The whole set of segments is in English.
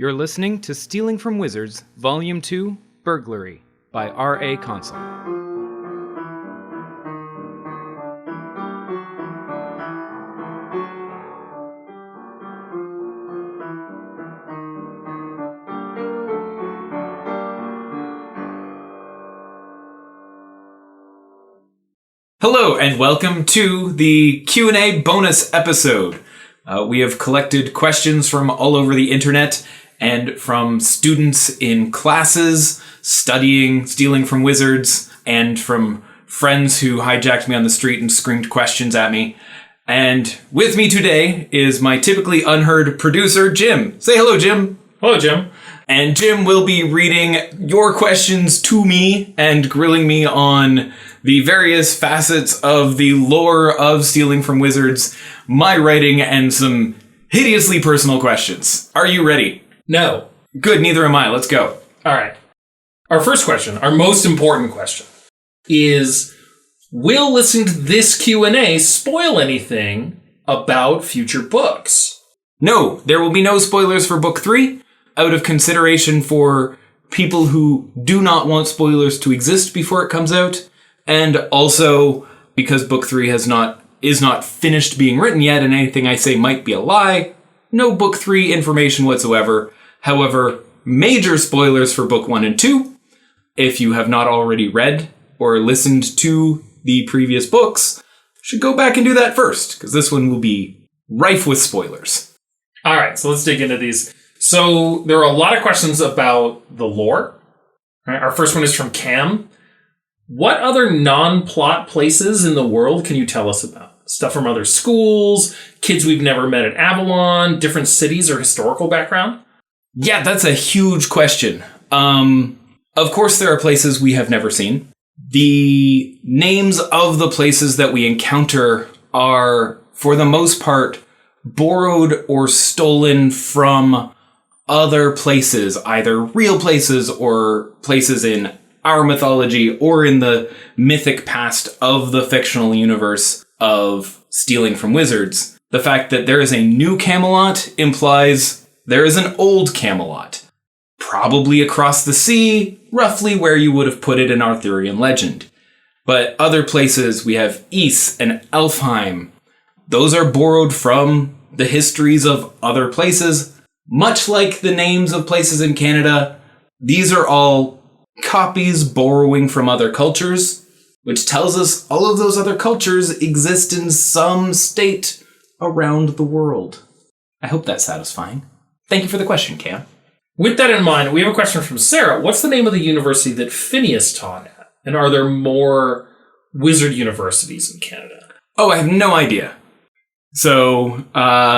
You're listening to Stealing from Wizards, Volume 2, Burglary, by R.A. Consul. Hello, and welcome to the Q&A bonus episode. We have collected questions from all over the internet and from students in classes studying Stealing from Wizards and from friends who hijacked me on the street and screamed questions at me. And with me today is my typically unheard producer, Jim. Say hello, Jim. Hello, Jim. And Jim will be reading your questions to me and grilling me on the various facets of the lore of Stealing from Wizards, my writing, and some hideously personal questions. Are you ready? No. Good, neither am I. Let's go. All right. Our first question, our most important question, is will listening to this Q&A spoil anything about future books? No, there will be no spoilers for Book 3, out of consideration for people who do not want spoilers to exist before it comes out, and also because Book 3 is not finished being written yet, and anything I say might be a lie. No Book 3 information whatsoever. However, major spoilers for Book 1 and 2. If you have not already read or listened to the previous books, should go back and do that first, because this one will be rife with spoilers. All right, so let's dig into these. So there are a lot of questions about the lore. All right, our first one is from Cam. What other non-plot places in the world can you tell us about? Stuff from other schools, kids we've never met at Avalon, different cities or historical background? Yeah, that's a huge question. Of course, there are places we have never seen. The names of the places that we encounter are, for the most part, borrowed or stolen from other places, either real places or places in our mythology or in the mythic past of the fictional universe of Stealing from Wizards. The fact that there is a new Camelot implies there is an old Camelot, probably across the sea, roughly where you would have put it in Arthurian legend. But other places, we have Ys and Elfheim. Those are borrowed from the histories of other places. Much like the names of places in Canada, these are all copies borrowing from other cultures, which tells us all of those other cultures exist in some state around the world. I hope that's satisfying. Thank you for the question, Cam. With that in mind, we have a question from Sarah. What's the name of the university that Phineas taught at? And are there more wizard universities in Canada? Oh, I have no idea. So,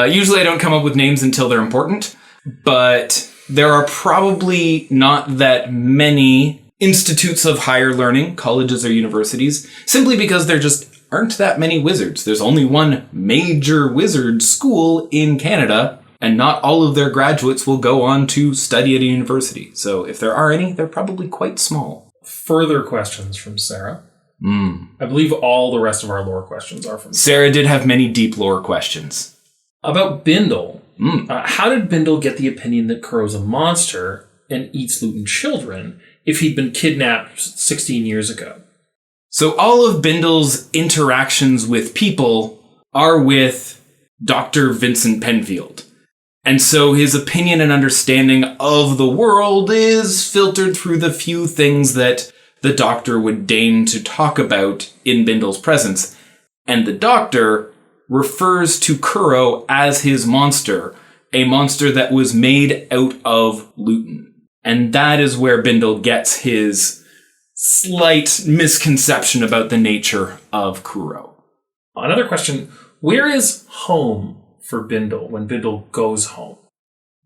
usually I don't come up with names until they're important, but there are probably not that many institutes of higher learning, colleges or universities, simply because there just aren't that many wizards. There's only one major wizard school in Canada, and not all of their graduates will go on to study at a university. So if there are any, they're probably quite small. Further questions from Sarah. I believe all the rest of our lore questions are from Sarah did have many deep lore questions. About Bindle. How did Bindle get the opinion that Kuro's a monster and eats Luton children if he'd been kidnapped 16 years ago? So all of Bindle's interactions with people are with Dr. Vincent Penfield. And so his opinion and understanding of the world is filtered through the few things that the Doctor would deign to talk about in Bindle's presence. And the Doctor refers to Kuro as his monster, a monster that was made out of Luton. And that is where Bindle gets his slight misconception about the nature of Kuro. Another question, where is home for Bindle when Bindle goes home?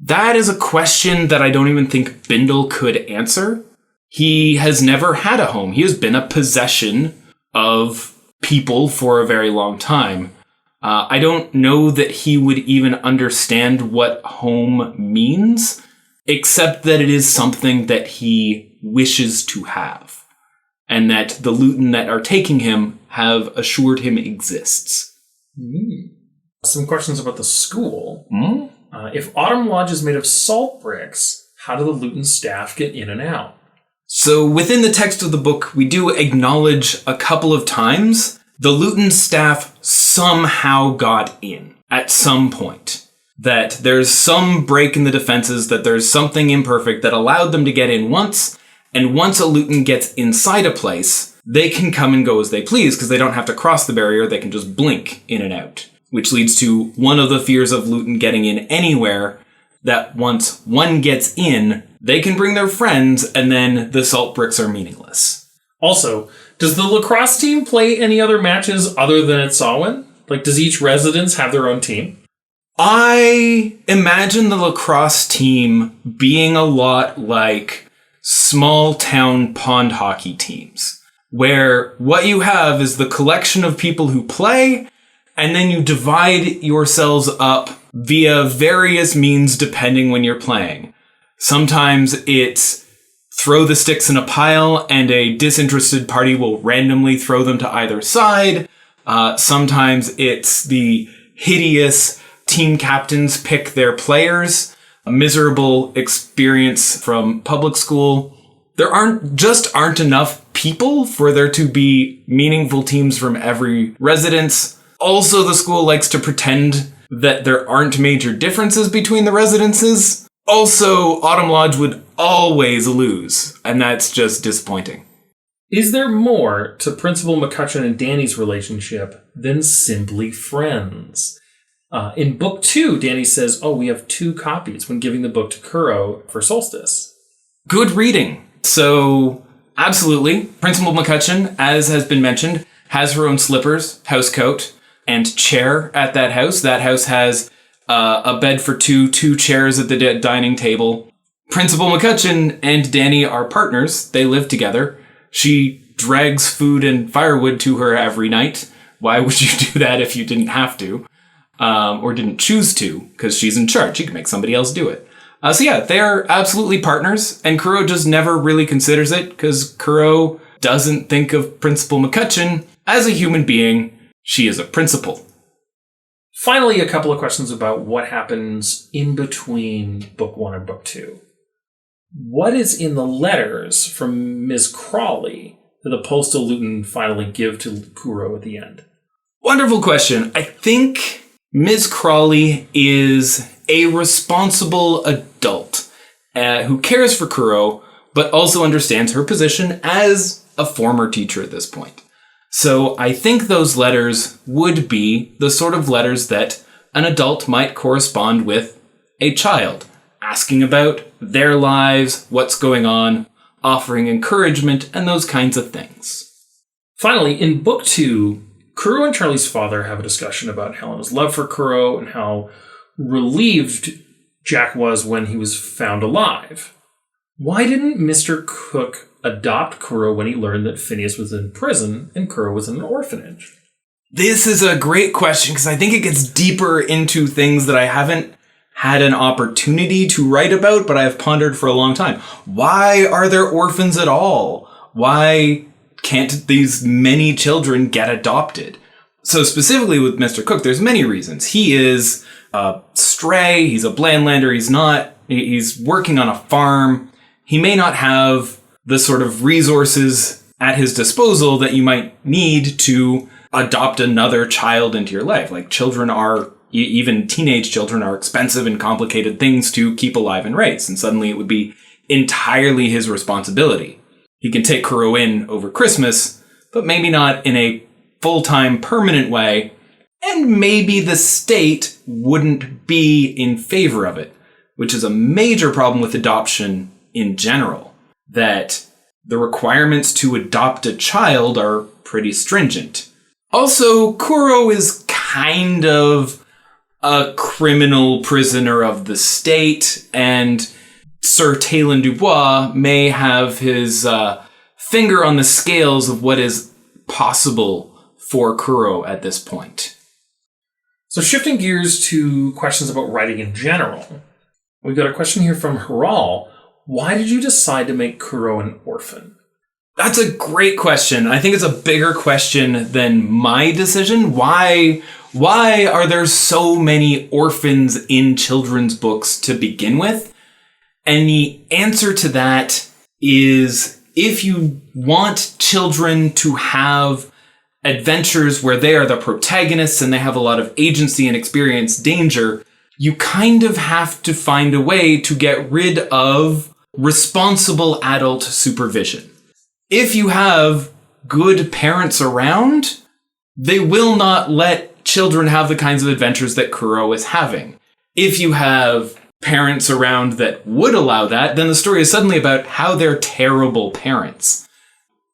That is a question that I don't even think Bindle could answer. He has never had a home. He has been a possession of people for a very long time. I don't know that he would even understand what home means, except that it is something that he wishes to have, and that the Luton that are taking him have assured him exists. Some questions about the school. If Autumn Lodge is made of salt bricks, how do the Luton staff get in and out? So within the text of the book, we do acknowledge a couple of times the Luton staff somehow got in at some point. That there's some break in the defenses, that there's something imperfect that allowed them to get in once, and once a Luton gets inside a place, they can come and go as they please because they don't have to cross the barrier, they can just blink in and out. Which leads to one of the fears of Luton getting in anywhere, that once one gets in, they can bring their friends and then the salt bricks are meaningless. Also, does the lacrosse team play any other matches other than at Samhain? Like, does each residence have their own team? I imagine the lacrosse team being a lot like small town pond hockey teams, where what you have is the collection of people who play, and then you divide yourselves up via various means depending when you're playing. Sometimes it's throw the sticks in a pile and a disinterested party will randomly throw them to either side. Sometimes it's the hideous team captains pick their players. A miserable experience from public school. There aren't enough people for there to be meaningful teams from every residence. Also, the school likes to pretend that there aren't major differences between the residences. Also, Autumn Lodge would always lose, and that's just disappointing. Is there more to Principal McCutcheon and Danny's relationship than simply friends? In book 2, Danny says, we have 2 copies when giving the book to Kuro for Solstice. Good reading. So, absolutely, Principal McCutcheon, as has been mentioned, has her own slippers, housecoat, and chair at that house. That house has a bed for two chairs at the dining table. Principal McCutcheon and Danny are partners. They live together. She drags food and firewood to her every night. Why would you do that if you didn't have to? Or didn't choose to, because she's in charge. She can make somebody else do it. So yeah, they're absolutely partners, and Kuro just never really considers it, because Kuro doesn't think of Principal McCutcheon as a human being. She is a principal. Finally, a couple of questions about what happens in between book 1 and book 2. What is in the letters from Ms. Crawley that the Postal Luton finally give to Kuro at the end? Wonderful question. I think Ms. Crawley is a responsible adult who cares for Kuro, but also understands her position as a former teacher at this point. So I think those letters would be the sort of letters that an adult might correspond with a child, asking about their lives, what's going on, offering encouragement, and those kinds of things. Finally, in book 2, Kuro and Charlie's father have a discussion about Helena's love for Kuro and how relieved Jack was when he was found alive. Why didn't Mr. Cook adopt Kuro when he learned that Phineas was in prison and Kuro was in an orphanage? This is a great question because I think it gets deeper into things that I haven't had an opportunity to write about, but I have pondered for a long time. Why are there orphans at all? Why can't these many children get adopted? So specifically with Mr. Cook, there's many reasons. He is a stray, he's a Blandlander, he's working on a farm. He may not have the sort of resources at his disposal that you might need to adopt another child into your life. Like children are, even teenage children are expensive and complicated things to keep alive and raise. And suddenly it would be entirely his responsibility. He can take Kuro in over Christmas, but maybe not in a full-time permanent way. And maybe the state wouldn't be in favor of it, which is a major problem with adoption in general, that the requirements to adopt a child are pretty stringent. Also, Kuro is kind of a criminal prisoner of the state, and Sir Talon Dubois may have his finger on the scales of what is possible for Kuro at this point. So shifting gears to questions about writing in general, we've got a question here from Haral. Why did you decide to make Kuro an orphan? That's a great question. I think it's a bigger question than my decision. Why Why are there so many orphans in children's books to begin with? And the answer to that is, if you want children to have adventures where they are the protagonists and they have a lot of agency and experience danger, you kind of have to find a way to get rid of responsible adult supervision. If you have good parents around, they will not let children have the kinds of adventures that Kuro is having. If you have parents around that would allow that, then the story is suddenly about how they're terrible parents.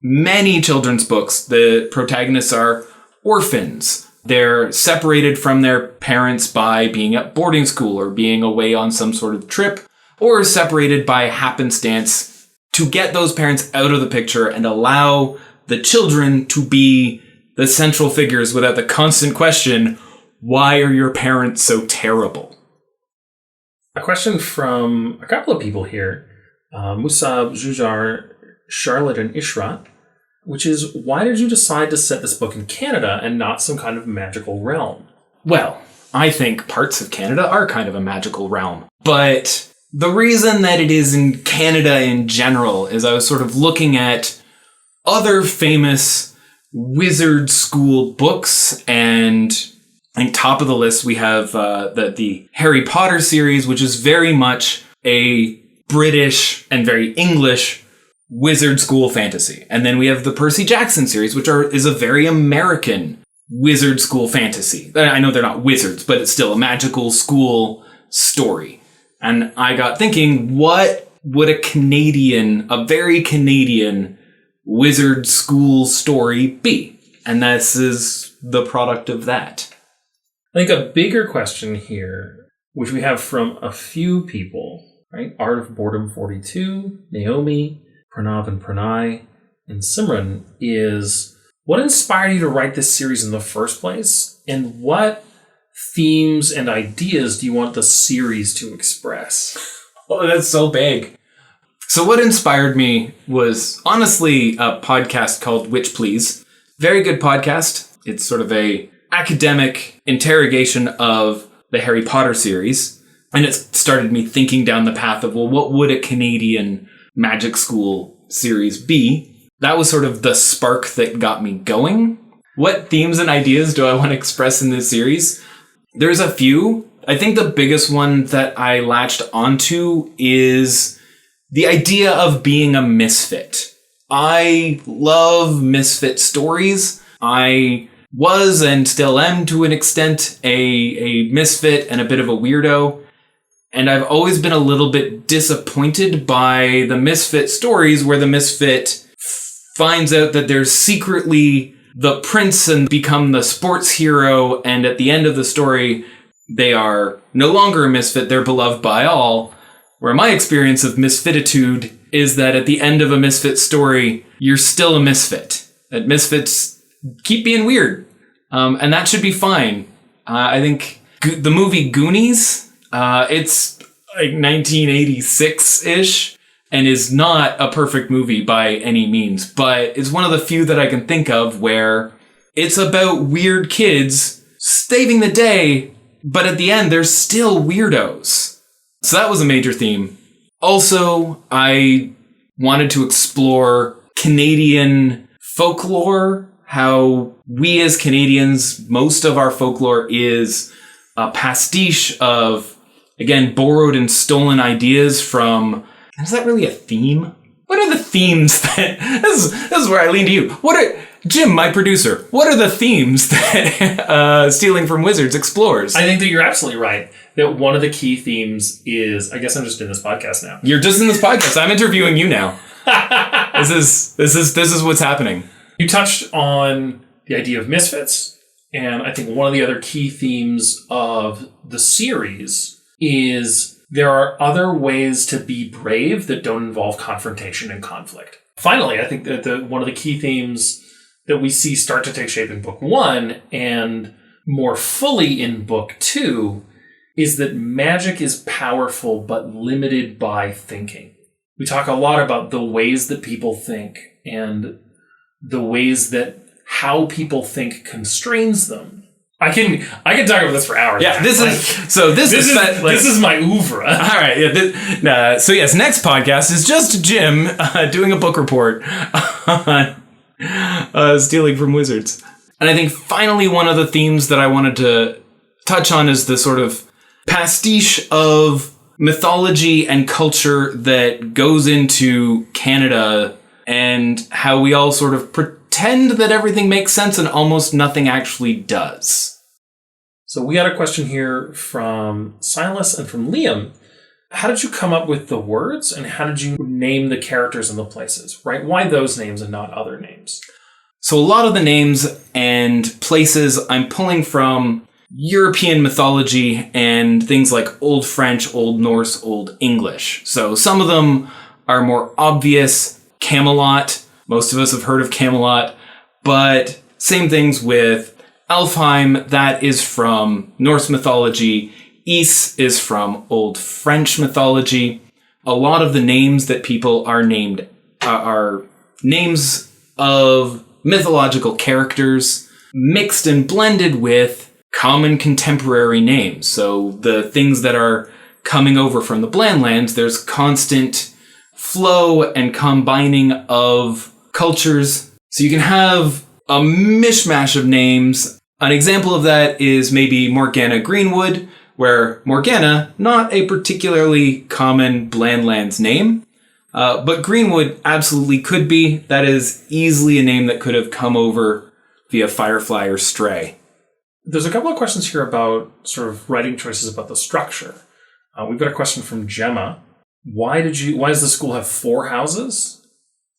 Many children's books, the protagonists are orphans. They're separated from their parents by being at boarding school or being away on some sort of trip, or separated by happenstance to get those parents out of the picture and allow the children to be the central figures without the constant question, why are your parents so terrible? A question from a couple of people here, Musab, Jujar, Charlotte, and Ishrat, which is, why did you decide to set this book in Canada and not some kind of magical realm? Well, I think parts of Canada are kind of a magical realm. But the reason that it is in Canada in general is I was sort of looking at other famous wizard school books, and I think top of the list we have the Harry Potter series, which is very much a British and very English wizard school fantasy. And then we have the Percy Jackson series, which is a very American wizard school fantasy. I know they're not wizards, but it's still a magical school story. And I got thinking, what would a very Canadian wizard school story be? And this is the product of that. I think a bigger question here, which we have from a few people, right? Art of Boredom 42, Naomi, Pranav and Pranay, and Simran, is what inspired you to write this series in the first place? And what themes and ideas do you want the series to express? Oh, that's so big. So what inspired me was honestly a podcast called Witch Please. Very good podcast. It's sort of a academic interrogation of the Harry Potter series. And it started me thinking down the path of, well, what would a Canadian magic school series be? That was sort of the spark that got me going. What themes and ideas do I want to express in this series? There's a few. I think the biggest one that I latched onto is the idea of being a misfit. I love misfit stories. I was and still am to an extent a misfit and a bit of a weirdo. And I've always been a little bit disappointed by the misfit stories where the misfit finds out that they're secretly the prince and become the sports hero. And at the end of the story, they are no longer a misfit. They're beloved by all. Where my experience of misfititude is that at the end of a misfit story, you're still a misfit. That misfits keep being weird. And that should be fine. I think the movie Goonies, it's like 1986-ish and is not a perfect movie by any means, but it's one of the few that I can think of where it's about weird kids saving the day, but at the end, they're still weirdos. So that was a major theme. Also, I wanted to explore Canadian folklore, how we as Canadians, most of our folklore is a pastiche of, again, borrowed and stolen ideas from... Is that really a theme? What are the themes that... This is where I lean to you. Jim, my producer, what are the themes that Stealing from Wizards explores? I think that you're absolutely right. That one of the key themes is... I guess I'm just in this podcast now. You're just in this podcast. I'm interviewing you now. This is what's happening. You touched on the idea of misfits, and I think one of the other key themes of the series is there are other ways to be brave that don't involve confrontation and conflict. Finally, I think that one of the key themes that we see start to take shape in book 1 and more fully in book 2 is that magic is powerful but limited by thinking. We talk a lot about the ways that people think and the ways that how people think constrains them. I can talk about this for hours. Yeah, this is my oeuvre. All right. Yeah. So yes, next podcast is just Jim doing a book report on stealing from wizards. And I think finally one of the themes that I wanted to touch on is the sort of pastiche of mythology and culture that goes into Canada and how we all sort of pretend that everything makes sense and almost nothing actually does. So we got a question here from Silas and from Liam. How did you come up with the words and how did you name the characters and the places, right? Why those names and not other names? So a lot of the names and places I'm pulling from European mythology and things like Old French, Old Norse, Old English. So some of them are more obvious. Camelot. Most of us have heard of Camelot, but same things with Elfheim. That is from Norse mythology. Ys is from Old French mythology. A lot of the names that people are named are names of mythological characters mixed and blended with common contemporary names. So the things that are coming over from the Blandlands, there's constant flow and combining of cultures. So you can have a mishmash of names. An example of that is maybe Morgana Greenwood, where Morgana, not a particularly common Blandlands name, but Greenwood absolutely could be. That is easily a name that could have come over via Firefly or Stray. There's a couple of questions here about sort of writing choices about the structure. We've got a question from Gemma. Why does the school have 4 houses?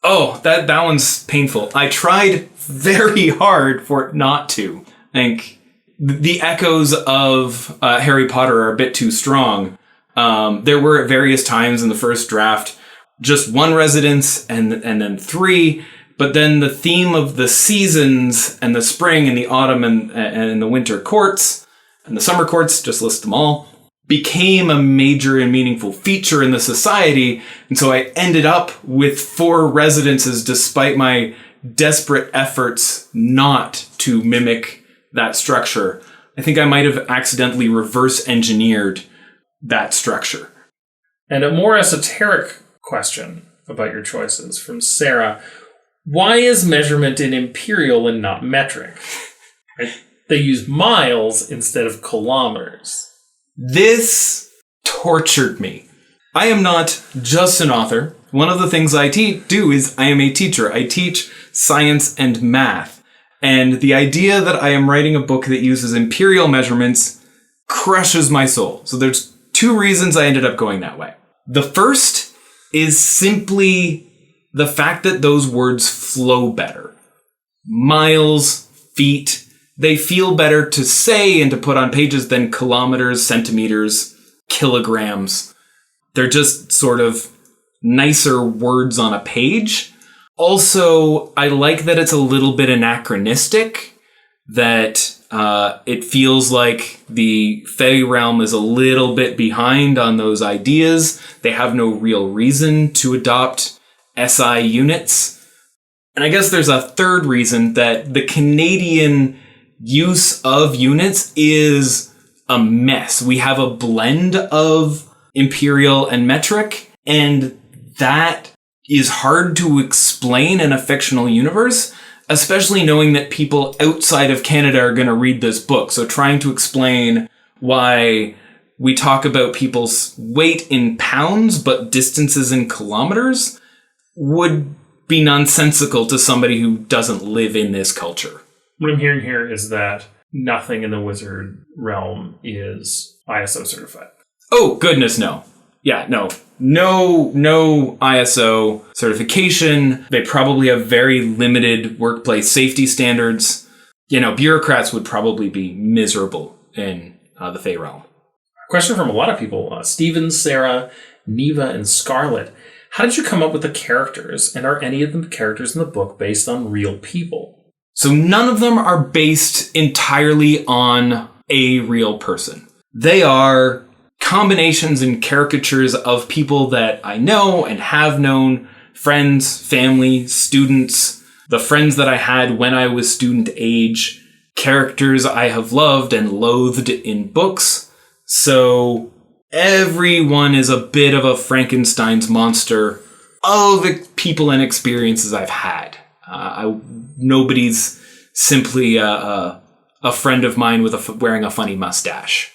Oh, that one's painful. I tried very hard for it not to. I think the echoes of Harry Potter are a bit too strong. There were at various times in the first draft just 1 residence and then 3, but then the theme of the seasons and the spring and the autumn and the winter courts and the summer courts, just list them all, became a major and meaningful feature in the society. And so I ended up with 4 residences despite my desperate efforts not to mimic that structure. I think I might have accidentally reverse engineered that structure. And a more esoteric question about your choices from Sarah. Why is measurement in imperial and not metric? They use miles instead of kilometers. This tortured me. I am not just an author. One of the things I do is I am a teacher. I teach science and math. And the idea that I am writing a book that uses imperial measurements crushes my soul. So there's 2 reasons I ended up going that way. The first is simply the fact that those words flow better. Miles, feet, they feel better to say and to put on pages than kilometers, centimeters, kilograms. They're just sort of nicer words on a page. Also, I like that it's a little bit anachronistic, that it feels like the Fey realm is a little bit behind on those ideas. They have no real reason to adopt SI units. And I guess there's a third reason, that the Canadian use of units is a mess. We have a blend of imperial and metric, and that is hard to explain in a fictional universe, especially knowing that people outside of Canada are going to read this book. So trying to explain why we talk about people's weight in pounds but distances in kilometers would be nonsensical to somebody who doesn't live in this culture. What I'm hearing here is that nothing in the wizard realm is ISO certified. Oh, goodness, no. Yeah, no ISO certification. They probably have very limited workplace safety standards. You know, bureaucrats would probably be miserable in the Fey realm. Question from a lot of people. Steven, Sarah, Neva, and Scarlett. How did you come up with the characters? And are any of the characters in the book based on real people? So none of them are based entirely on a real person. They are combinations and caricatures of people that I know and have known, friends, family, students, the friends that I had when I was student age, characters I have loved and loathed in books. So everyone is a bit of a Frankenstein's monster of the people and experiences I've had. Nobody's simply a friend of mine with wearing a funny mustache.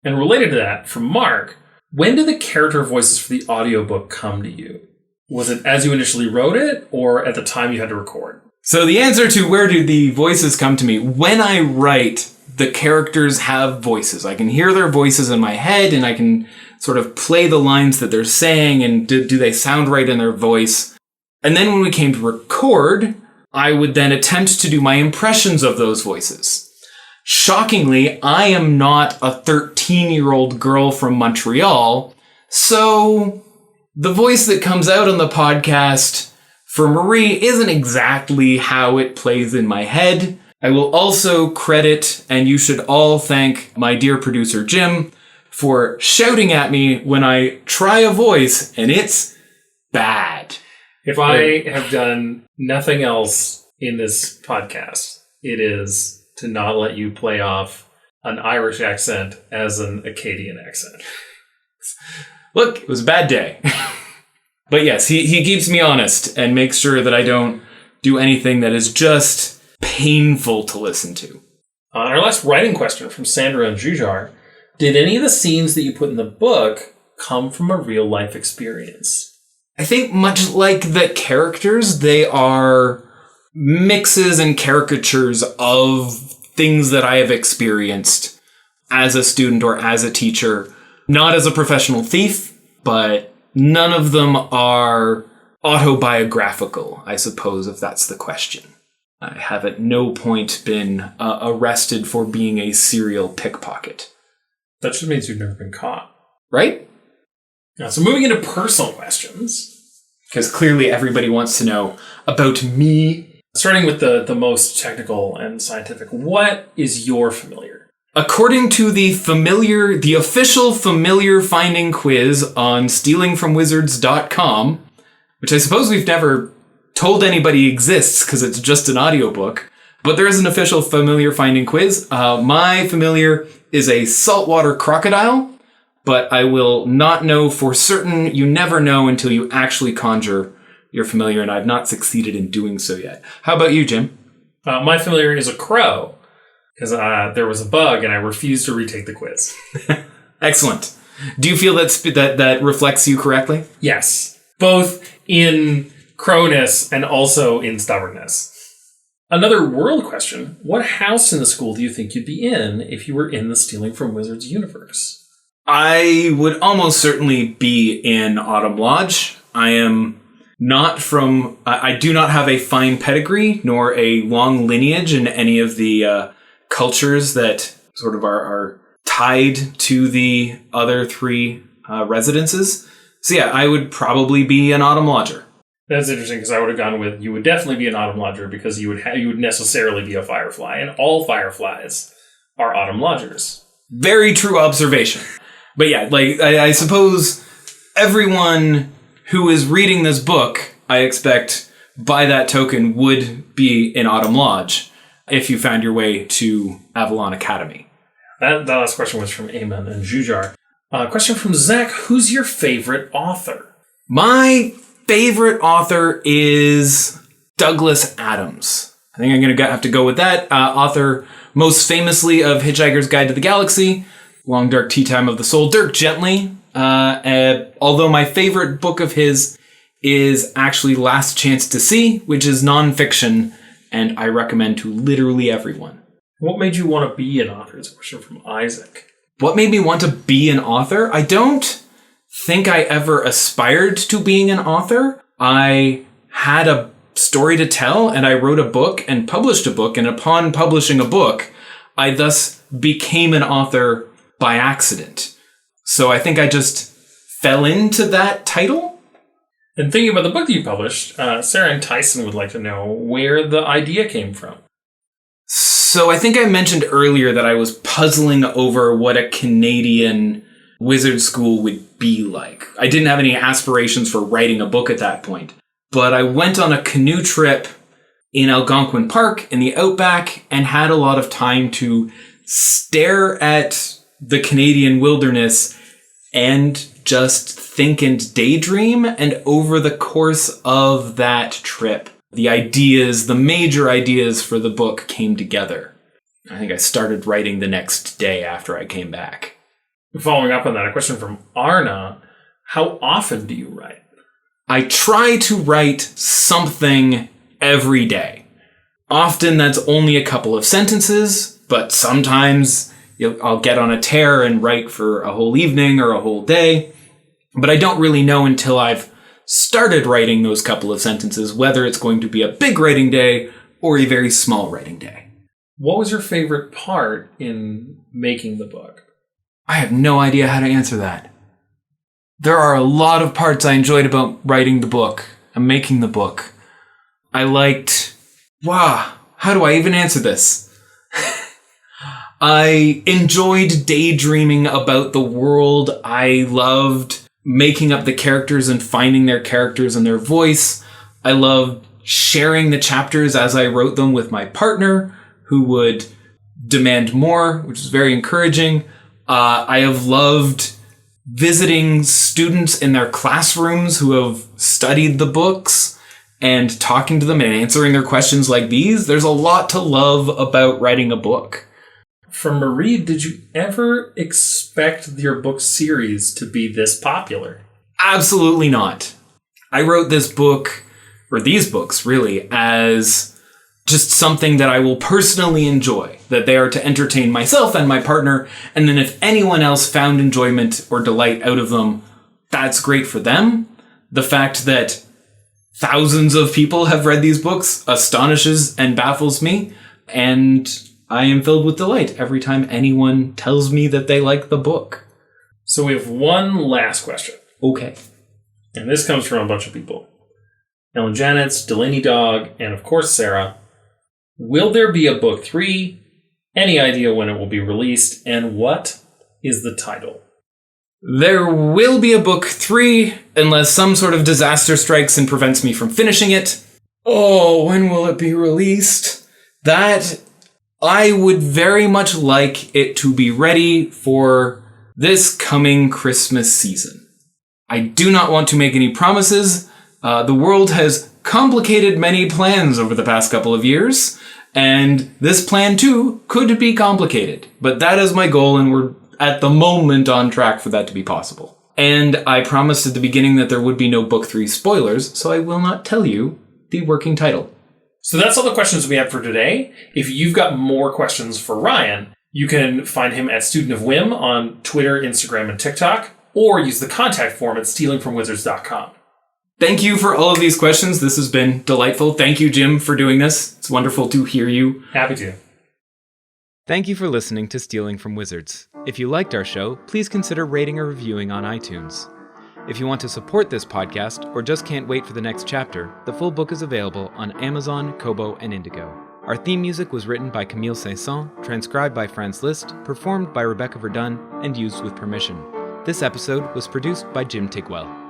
And related to that, from Mark, when did the character voices for the audiobook come to you? Was it as you initially wrote it, or at the time you had to record? So the answer to where do the voices come to me, when I write, the characters have voices. I can hear their voices in my head, and I can sort of play the lines that they're saying, and do they sound right in their voice? And then when we came to record, I would then attempt to do my impressions of those voices. Shockingly, I am not a 13-year-old girl from Montreal, so the voice that comes out on the podcast for Marie isn't exactly how it plays in my head. I will also credit, and you should all thank my dear producer Jim for shouting at me when I try a voice and it's bad. If I have done nothing else in this podcast, it is to not let you play off an Irish accent as an Acadian accent. Look, it was a bad day. But yes, he keeps me honest and makes sure that I don't do anything that is just painful to listen to. Our last writing question from Sandra and Jujar. Did any of the scenes that you put in the book come from a real life experience? I think much like the characters, they are mixes and caricatures of things that I have experienced as a student or as a teacher. Not as a professional thief, but none of them are autobiographical, I suppose, if that's the question. I have at no point been arrested for being a serial pickpocket. That just means you've never been caught. Right? Now, so moving into personal questions. Because clearly everybody wants to know about me. Starting with the most technical and scientific, what is your familiar? According to the official familiar finding quiz on stealingfromwizards.com, which I suppose we've never told anybody exists because it's just an audiobook, but there is an official familiar finding quiz. My familiar is a saltwater crocodile, but I will not know for certain. You never know until you actually conjure your familiar, and I've not succeeded in doing so yet. How about you, Jim? My familiar is a crow, because there was a bug and I refused to retake the quiz. Excellent. Do you feel that reflects you correctly? Yes. Both in crowness and also in stubbornness. Another world question. What house in the school do you think you'd be in if you were in the Stealing from Wizards universe? I would almost certainly be in Autumn Lodge. I am not from... I do not have a fine pedigree nor a long lineage in any of the cultures that sort of are tied to the other three residences. So yeah, I would probably be an Autumn Lodger. That's interesting, because I would have gone with you would definitely be an Autumn Lodger, because you would necessarily be a Firefly, and all Fireflies are Autumn Lodgers. Very true observation. But yeah, like I suppose everyone who is reading this book, I expect by that token would be in Autumn Lodge if you found your way to Avalon Academy. That last question was from Eamon and Jujar. Question from Zach. Who's your favorite author? My favorite author is Douglas Adams. I think I'm going to have to go with that. Author most famously of Hitchhiker's Guide to the Galaxy, Long Dark Tea Time of the Soul, Dirk Gently. Although my favorite book of his is actually Last Chance to See, which is nonfiction, and I recommend to literally everyone. What made you want to be an author? It's a question from Isaac. What made me want to be an author? I don't think I ever aspired to being an author. I had a story to tell, and I wrote a book and published a book, and upon publishing a book, I thus became an author by accident. So I think I just fell into that title. And thinking about the book that you published, Sarah and Tyson would like to know where the idea came from. So I think I mentioned earlier that I was puzzling over what a Canadian wizard school would be like. I didn't have any aspirations for writing a book at that point. But I went on a canoe trip in Algonquin Park in the outback and had a lot of time to stare at the Canadian wilderness and just think and daydream. And over the course of that trip, the major ideas for the book came together. I think I started writing the next day after I came back. Following up on that, a question from Arna. How often do you write? I try to write something every day. Often that's only a couple of sentences, but sometimes I'll get on a tear and write for a whole evening or a whole day. But I don't really know until I've started writing those couple of sentences whether it's going to be a big writing day or a very small writing day. What was your favorite part in making the book? I have no idea how to answer that. There are a lot of parts I enjoyed about writing the book and making the book. I liked... how do I even answer this? I enjoyed daydreaming about the world. I loved making up the characters and finding their characters and their voice. I loved sharing the chapters as I wrote them with my partner, who would demand more, which is very encouraging. I have loved visiting students in their classrooms who have studied the books and talking to them and answering their questions like these. There's a lot to love about writing a book. From Marie, did you ever expect your book series to be this popular? Absolutely not. I wrote this book, or these books really, as just something that I will personally enjoy, that they are to entertain myself and my partner, and then if anyone else found enjoyment or delight out of them, that's great for them. The fact that thousands of people have read these books astonishes and baffles me, and I am filled with delight every time anyone tells me that they like the book. So we have one last question. Okay. And this comes from a bunch of people. Ellen Janet's, Delaney Dog, and of course Sarah. Will there be a book 3? Any idea when it will be released? And what is the title? There will be a book 3 unless some sort of disaster strikes and prevents me from finishing it. Oh, when will it be released? That I would very much like it to be ready for this coming Christmas season. I do not want to make any promises. The world has complicated many plans over the past couple of years, and this plan too could be complicated. But that is my goal, and we're at the moment on track for that to be possible. And I promised at the beginning that there would be no book 3 spoilers, so I will not tell you the working title. So that's all the questions we have for today. If you've got more questions for Ryan, you can find him at Student of Whim on Twitter, Instagram, and TikTok, or use the contact form at stealingfromwizards.com. Thank you for all of these questions. This has been delightful. Thank you, Jim, for doing this. It's wonderful to hear you. Happy to. Thank you for listening to Stealing from Wizards. If you liked our show, please consider rating or reviewing on iTunes. If you want to support this podcast or just can't wait for the next chapter, the full book is available on Amazon, Kobo, and Indigo. Our theme music was written by Camille Saint-Saëns, transcribed by Franz Liszt, performed by Rebecca Verdun, and used with permission. This episode was produced by Jim Tigwell.